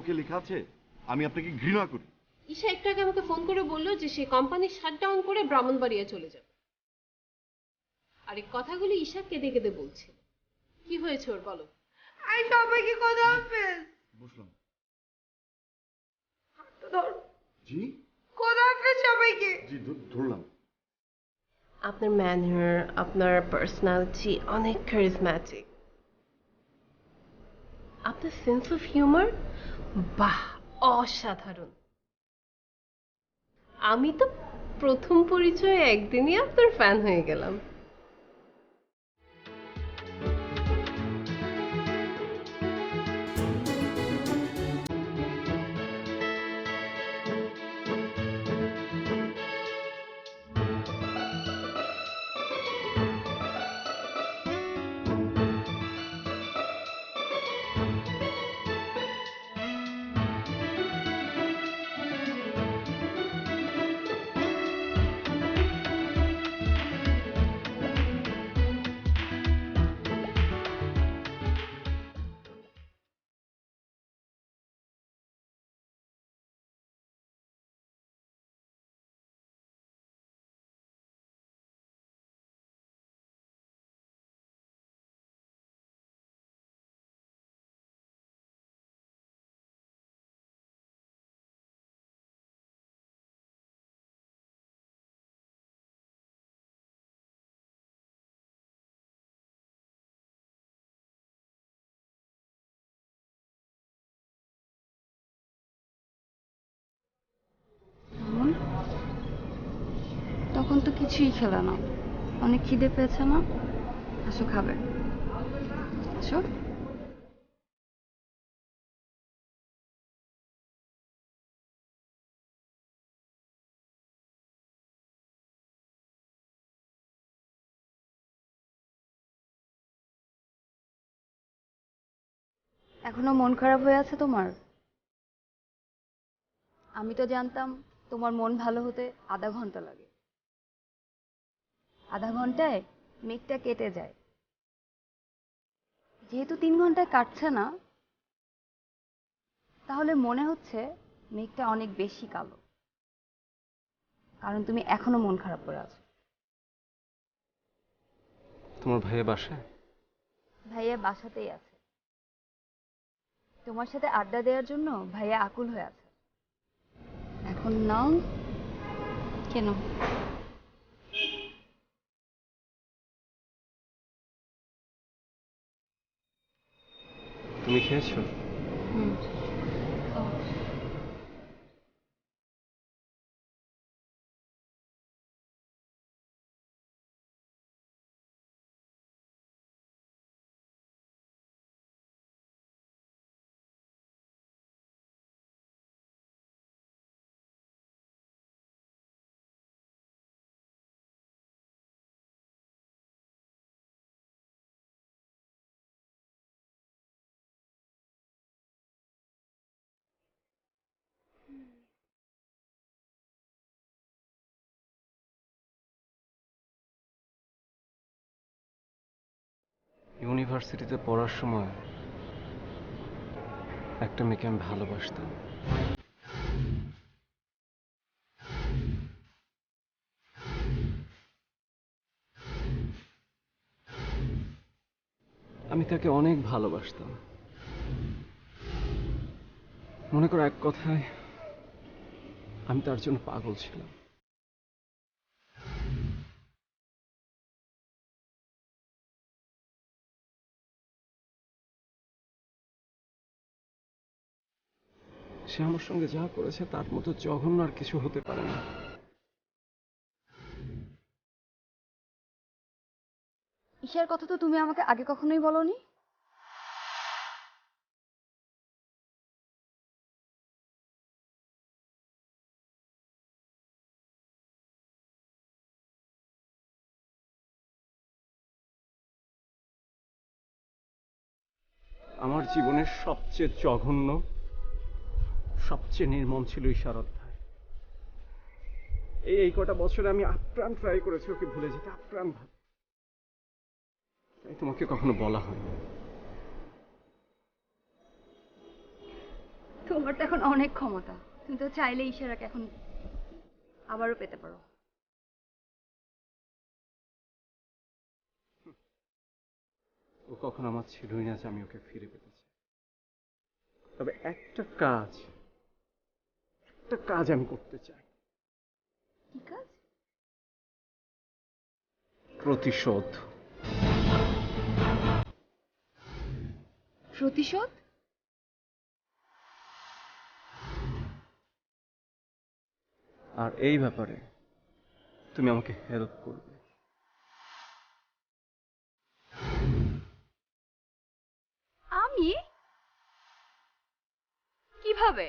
মুখে লেখা আছে আমি আপনাকে ঘৃণা করি। ঈশা একটু আগে আমাকে ফোন করে বললো যে সে কোম্পানি শাটডাউন করে ব্রাহ্মণবাড়িয়া চলে যাবে। আর এই কথাগুলি ঈশা কেঁদে কেঁদে বলছে। কি হয়েছে ওর বলো? আই সবাইকে খোদা হাফেজ। বুঝলাম। হাতটা ধর। জি খোদা হাফেজ সবাইকে। জি ধরলাম। আপনার ম্যানার, আপনার পার্সোনালিটি অনেক ক্যারিজম্যাটিক। আপনার সেন্স অফ হিউমার বাহ, অসাধারণ। আমি তো প্রথম পরিচয়ে একদিনই আপনার ফ্যান হয়ে গেলাম। তখন তো কিছুই খেলে না, অনেক খিদে পেয়েছে না? আসো খাবে, আসো। এখনো মন খারাপ হয়ে আছে তোমার? আমি তো জানতাম তোমার মন ভালো হতে আধা ঘন্টা লাগে, আধা ঘন্টায় মেঘটা কেটে যায়। যেহেতু 3 ঘন্টায় কাটছে না, তাহলে মনে হচ্ছে মেঘটা অনেক বেশি কালো, কারণ তুমি এখনো মন খারাপ করে আছো। তোমার ভাইয়া বাসায়? ভাইয়া বাসাতেই আছে, তোমার সাথে আড্ডা দেওয়ার জন্য ভাইয়া আকুল হয়ে আছে। এখন নাও। কেন? তুমি খেয়েছো? হুম। ইউনিভার্সিটিতে পড়ার সময় একটা মেয়েকে আমি ভালোবাসতাম। আমি তাকে অনেক ভালোবাসতাম। মনে করো, এক কথায় আমি তার জন্য পাগল ছিলাম। সে আমার সঙ্গে যা করেছে তার মতো জঘন্য আর কিছু হতে পারে না। ঈশার কথা তো তুমি আমাকে আগে কখনোই বলোনি। আমার জীবনের সবচেয়ে জঘন্য, সবচেয়ে নির্মম ছিল ঈশার অধ্যায়। এই কটা বছরে আমি আপ্রাণ ট্রাই করেছি ওকে ভুলে যেতে, আপ্রাণ ভাবে। তাই তোমাকে কখনো বলা হয়নি। তোমার তো এখন অনেক ক্ষমতা, তুমি তো চাইলে ইশারাকে এখন আবারও পেতে পারো। ও কখনো আমার ছিলই না যে আমি ওকে ফিরে পেতে চাই। তবে একটা কাজ আমি করতে চাই। কি কাজ? প্রতিশোধ। প্রতিশোধ? আর এই ব্যাপারে তুমি আমাকে হেল্প করবে। আমি? কিভাবে?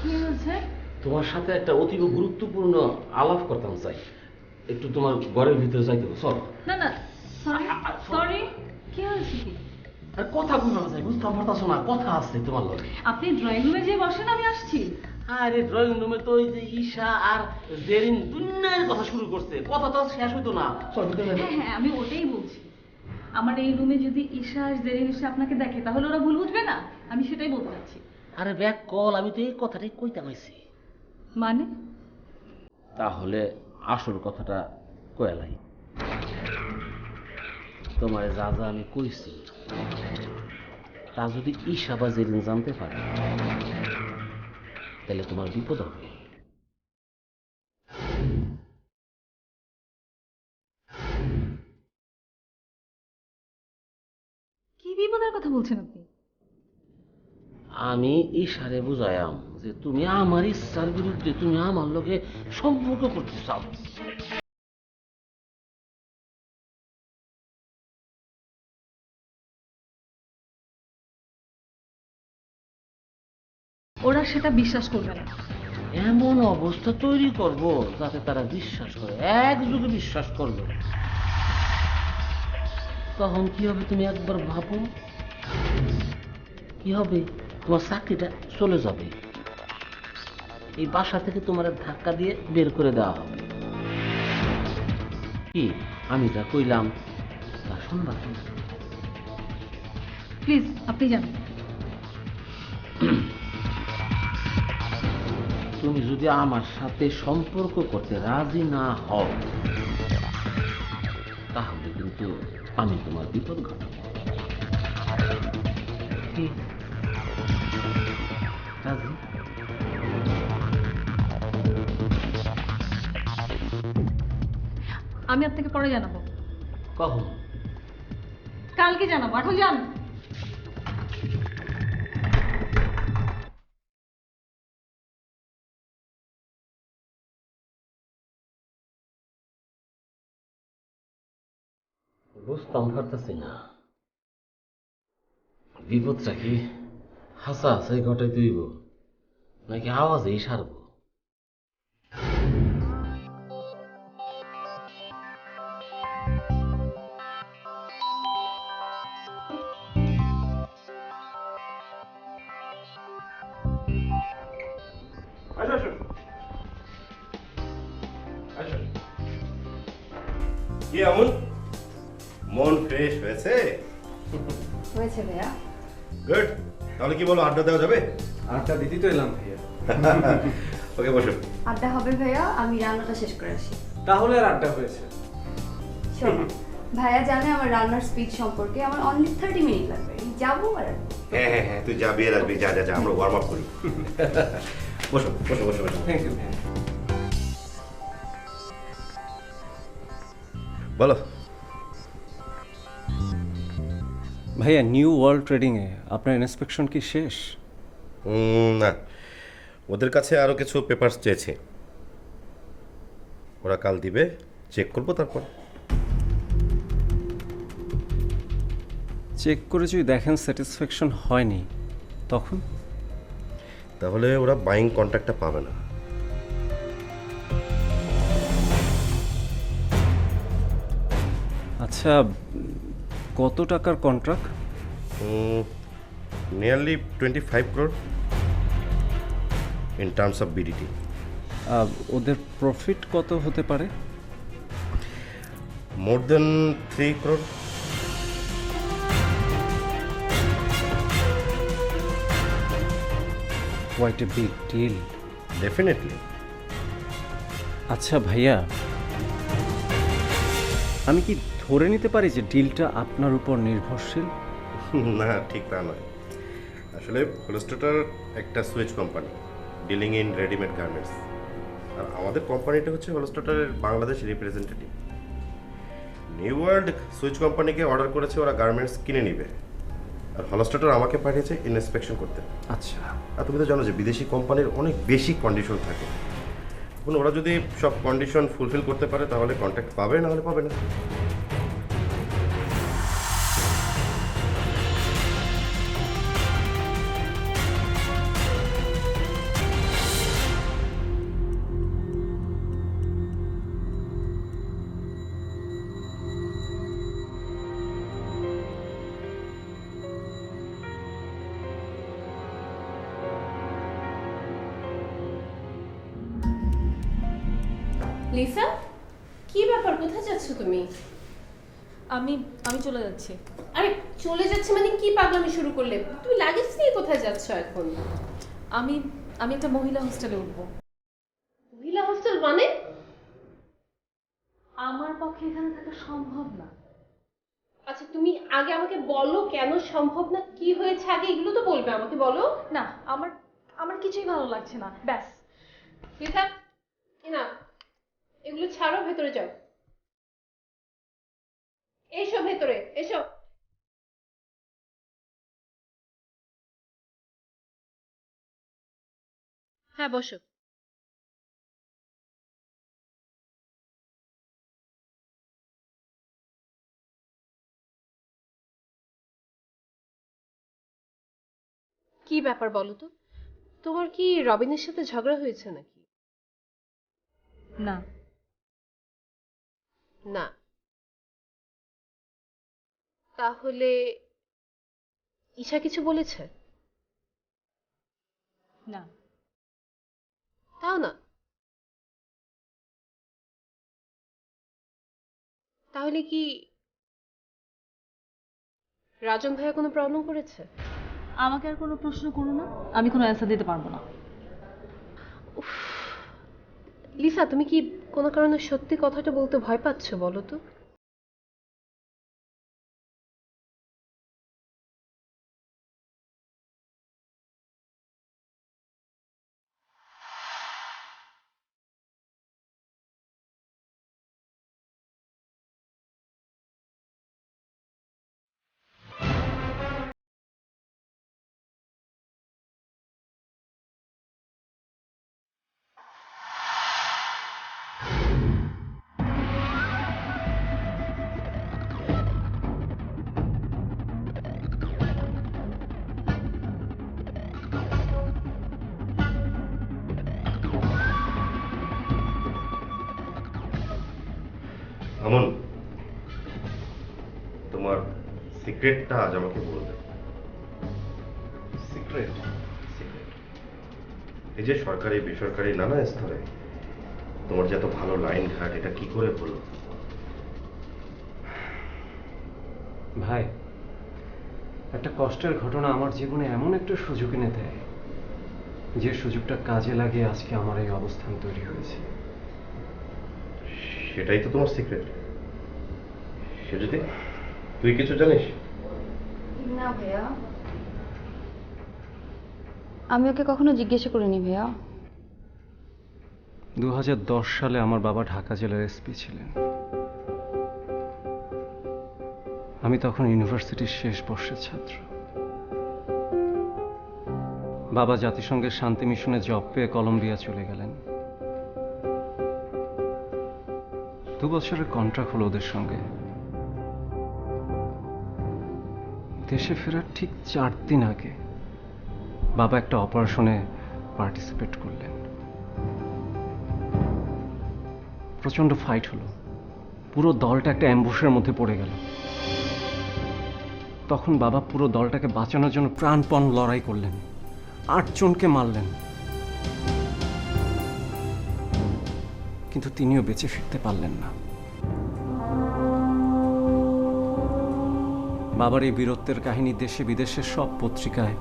কি হয়েছে? তোমার সাথে একটা অতীব গুরুত্বপূর্ণ আলাপ করতাম চাই। একটু তোমার ঘরের ভিতরে যাইতে হবে, চল। না না, সরি সরি, কি হয়েছে কি? আর কথা বুঝা যায়, বুঝতে পারতাছো না, কথা আছে তোমার লগে। আপনি ড্রয়িং রুমে যেয়ে বসেন, আমি আসছি। আরে ড্রয়িং রুমে তো ওই যে ঈশা আর জেরিন দুনিয়ার কথা শুরু করছে, কথা তো আর শেষ হইতো না। চল ভিতরে যাই। হ্যাঁ হ্যাঁ, আমি ওটাই বলছি। আমার এই রুমে যদি ঈশা আর জেরিন এসে আপনাকে দেখে, তাহলে ওরা ভুল বুঝবে না? আমি সেটাই বলতে চাচ্ছি। আরে ব্যাক কল, আমি তো এই কথাটাই কইতাম আইছি। মানে? তাহলে আসল কথাটা কয়ালাই। তোমার যা যা আমি কইছি তা যদি ঈশা বা জেরিন জানতে পারে, তাহলে তোমার বিপদ হবে। কি বিপদের কথা বলছেন আপনি? আমি ঈশারে বুঝায়াম যে তুমি আমার ইচ্ছার বিরুদ্ধে তুমি আমার লগে সম্পর্ক করতে চাও। ওরা সেটা বিশ্বাস করবে না। এমন অবস্থা তৈরি করব যাতে তারা বিশ্বাস করে, এক যুগে বিশ্বাস করবে। তখন কি হবে তুমি একবার ভাবো। কি হবে? তোমার চাকরিটা চলে যাবে, এই বাসা থেকে তোমার ধাক্কা দিয়ে বের করে দেওয়া হবে। কি আমি যা কইলাম তা শুনবা তুমি? প্লিজ আপনি যান। তুমি যদি আমার সাথে সম্পর্ক করতে রাজি না হও, তাহলে কিন্তু আমি তোমার বিপদ ঘটাবো। কি রাজি? আমি আপনাকে পরে জানাবো। কখন? কালকে জানাবো, এখন যান। বুঝতাম পারতেছি না, বিপদটা কি হাসা হাসাই ঘটাই তুইব নাকি আওয়াজেই সারব? কি এমন মন ফ্রেশ হয়েছে? হয়েছে ভাইয়া। গুড। তাহলে কি বলো, আড্ডা দেওয়া যাবে? আড্ডা দিতে তো এলাম ভাইয়া। ওকে, বসো। আড্ডা হবে ভাইয়া, আমি রান্নাটা শেষ করে আসি। তাহলে আর আড্ডা হয়েছে। শোনো, ভাইয়া জানে আমার রান্নার স্পিড সম্পর্কে, আমার অনলি 30 মিনিট লাগবে, এই যাবো আর হ্যাঁ হ্যাঁ হ্যাঁ, তুই যাবি আর আসবি, যা যা যা, আমরা ওয়ার্ম আপ করি। বসো বসো বসো বসো। থ্যাংক ইউ ভাইয়া। বলো। ভাইয়া, নিউ ওয়ার্ল্ড ট্রেডিংয়ে আপনার ইন্সপেকশন কি শেষ? না, ওদের কাছে আরো কিছু পেপারস চেয়েছে, ওরা কাল দিবে, চেক করবো তারপর। চেক করে যদি দেখেন স্যাটিসফ্যাকশন হয়নি, তখন? তাহলে ওরা বাইং কন্ট্রাক্টটা পাবে না। আচ্ছা, কত টাকার contract? Nearly 25 crore in terms of BDT. ওদের প্রফিট কত হতে পারে? More than 3 crore। Quite a big deal. Definitely. আচ্ছা ভাইয়া, আমি কি ধরে নিতে পারি যে ডিলটা আপনার উপর নির্ভরশীল? না, ঠিক তা নয়। আসলে হোলস্টার একটা switch company, dealing in readymade garments, আর আমাদের কোম্পানিটা হচ্ছে হোলস্টারের Bangladesh representative. New world switch কোম্পানিকে অর্ডার করেছে, ওরা গার্মেন্টস কিনে নিবে, আর হোলস্টার আমাকে পাঠিয়েছে ইন্সপেকশন করতে। আচ্ছা, আর তুমি তো জানো যে বিদেশি কোম্পানির অনেক বেশি কন্ডিশন থাকে, এখন ওরা যদি সব কন্ডিশন ফুলফিল করতে পারে তাহলে কন্ট্রাক্ট পাবে, না হলে পাবে না। লিসা, কি ব্যাপার, কোথায় যাচ্ছ তুমি? আমি আমি চলে যাচ্ছি। আরে চলে যাচ্ছে মানে কি পাগলামি শুরু করলে? তুমি লাগেজ নিয়ে কোথায় যাচ্ছ এখন? আমি আমি একটা মহিলা হোস্টেলে উঠবো। মহিলা হোস্টেল মানে? আমার পক্ষে এখানে থাকা সম্ভব না। আচ্ছা তুমি আগে আমাকে বলো কেন সম্ভব না, কি হয়েছে আগে এগুলো তো বলবে, আমাকে বলো। না, আমার আমার কিছুই ভালো লাগছে না, ব্যাস। লিসা, না এগুলো ছাড়ো, ভেতরে যাও। এসো ভেতরে, এসো। হ্যাঁ বসো। কি ব্যাপার বলো তো, তোমার কি রবিনের সাথে ঝগড়া হয়েছে নাকি? না না, তাহলে ঈশা কিছু বলেছে? না তাও না? তাহলে কি রাজন ভাইয়া কোনো প্রবলেম করেছে? আমাকে আর কোনো প্রশ্ন করো না, আমি কোনো অ্যান্সার দিতে পারবো না। উফ, লিসা তুমি কি কোনো কারণে সত্যি কথাটা বলতে ভয় পাচ্ছ বলো তো? আমন, তোমার সিক্রেটটা আজ আমাকে বলবে। সিক্রেট? সিক্রেট। এই যে সরকারি বেসরকারি নানা স্তরে তোমার যে এত ভালো লাইন ঘাট, এটা কি করে হলো? ভাই, একটা কষ্টের ঘটনা আমার জীবনে এমন একটা সুযোগ এনে দেয়, যে সুযোগটা কাজে লাগিয়ে আজকে আমার এই অবস্থান তৈরি হয়েছে। সেটাই তো তোমার সিক্রেট। সেটাতে তুই কিছু জানিস? না ভাইয়া, আমি ওকে কখনো জিজ্ঞাসা করিনি ভাইয়া। 2010 সালে আমার বাবা ঢাকা জেলার এসপি ছিলেন। আমি তখন ইউনিভার্সিটির শেষ বর্ষের ছাত্র। বাবা জাতিসংঘের শান্তি মিশনে জব পেয়ে কলম্বিয়া চলে গেলেন। 2 বছরের কন্ট্রাক্ট হলো ওদের সঙ্গে। দেশে ফেরার ঠিক 4 দিন আগে বাবা একটা অপারেশনে পার্টিসিপেট করলেন। প্রচন্ড ফাইট হলো, পুরো দলটা একটা অ্যাম্বুশের মধ্যে পড়ে গেল। তখন বাবা পুরো দলটাকে বাঁচানোর জন্য প্রাণপণ লড়াই করলেন, 8 জনকে মারলেন, কিন্তু তিনিও বেঁচে ফিরতে পারলেন না। বাবার এই বীরত্বের কাহিনী দেশে বিদেশের সব পত্রিকায়,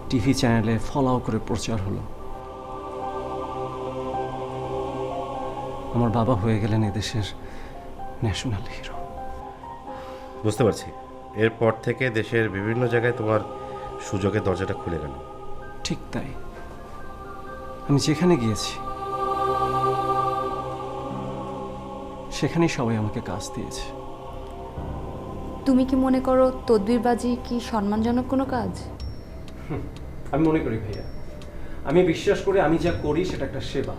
টিভি চ্যানেলে ফলাও করে প্রচার হলো। আমার বাবা হয়ে গেলেন এদেশের ন্যাশনাল হিরো। বুঝতে পারছি। এরপর থেকে দেশের বিভিন্ন জায়গায় তোমার সুযোগের দরজাটা খুলে গেল। ঠিক তাই, আমি যেখানে গিয়েছি সেখানেই সবাই আমাকে কাজ দিয়েছে। তুমি কি মনে করো তদবিরবাজি কি সম্মানজনক কোনো কাজ? আমি মনে করি ভাইয়া, আমি বিশ্বাস করি আমি যা করি সেটা একটা সেবা।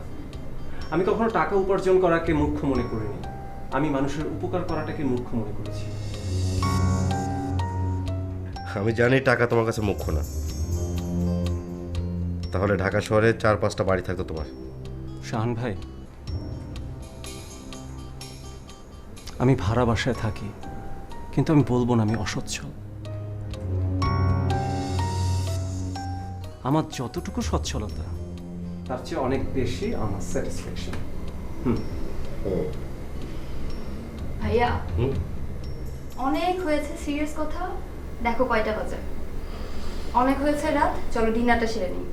আমি কখনো টাকা উপার্জন করাকে মুখ্য মনে করিনি, আমি মানুষের উপকার করাটাকে মুখ্য মনে করেছি। আমি জানি টাকা তোমার কাছে মুখ্য না, তাহলে ঢাকা শহরে 4-5টা বাড়ি থাকতো তোমার। শাহান ভাই, আমি ভাড়া বাসায় থাকি, কিন্তু আমি বলবো না আমি অসচ্ছল। আমার যতটুকু সচ্ছলতা তার চেয়ে অনেক বেশি আমার স্যাটিসফ্যাকশন। ভাইয়া, হুম? অনেক হয়েছে সিরিয়াস কথা, দেখো কয়টা বাজে। অনেক হয়েছে রাত, চলো ডিনারটা সেরে নিই।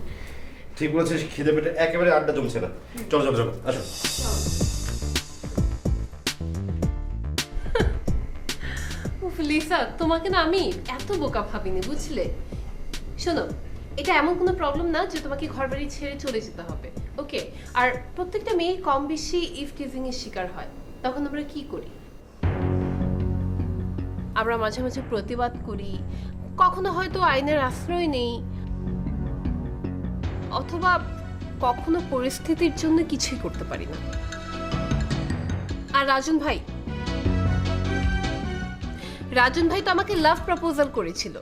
ঠিক বলেছিস, খিদে পেটে একেবারে আড্ডা জমছে না। চলো চলো চলো, আসো। উফ লিসা, তোমাকে না আমি এত বোকা ভাবিনি, বুঝলে? শোনো, এটা এমন কোনো প্রবলেম না যে তোমাকে ঘরবাড়ি ছেড়ে চলে যেতে হবে, ওকে? আর প্রত্যেকটা মেয়ে কম বেশি ইফ টিজিং এর শিকার হয়। তখন আমরা কি করি? আমরা মাঝে মাঝে প্রতিবাদ করি, কখনো হয়তো আইনের আশ্রয় নেই, অথবা কখনো পরিস্থিতির জন্য কিছুই করতে পারি না। আর রাজন ভাই তো আমাকে লাভ প্রপোজাল করেছিল।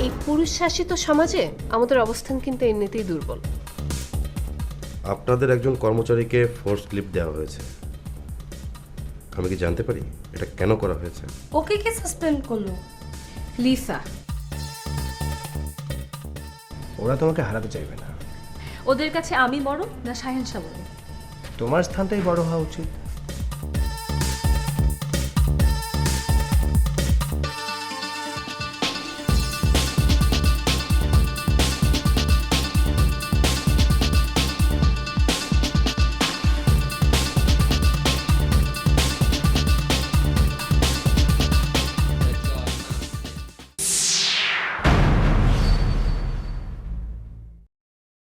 এই পুরুষ শাসিত সমাজে আমাদের অবস্থান কিন্তু এমনিতেই দুর্বল। আপনাদের একজন কর্মচারীকে ফোর্স ক্লিপ দেওয়া হয়েছে, আমি কি জানতে পারি এটা কেন করা হয়েছে? ওকে কে সাসপেন্ড করলো? লিসা, ওরা তোমাকে হারাতে চাইবে না। ওদের কাছে আমি বড় না সাহেন শাহ বড়? তোমার স্থানটাই বড় হওয়া উচিত।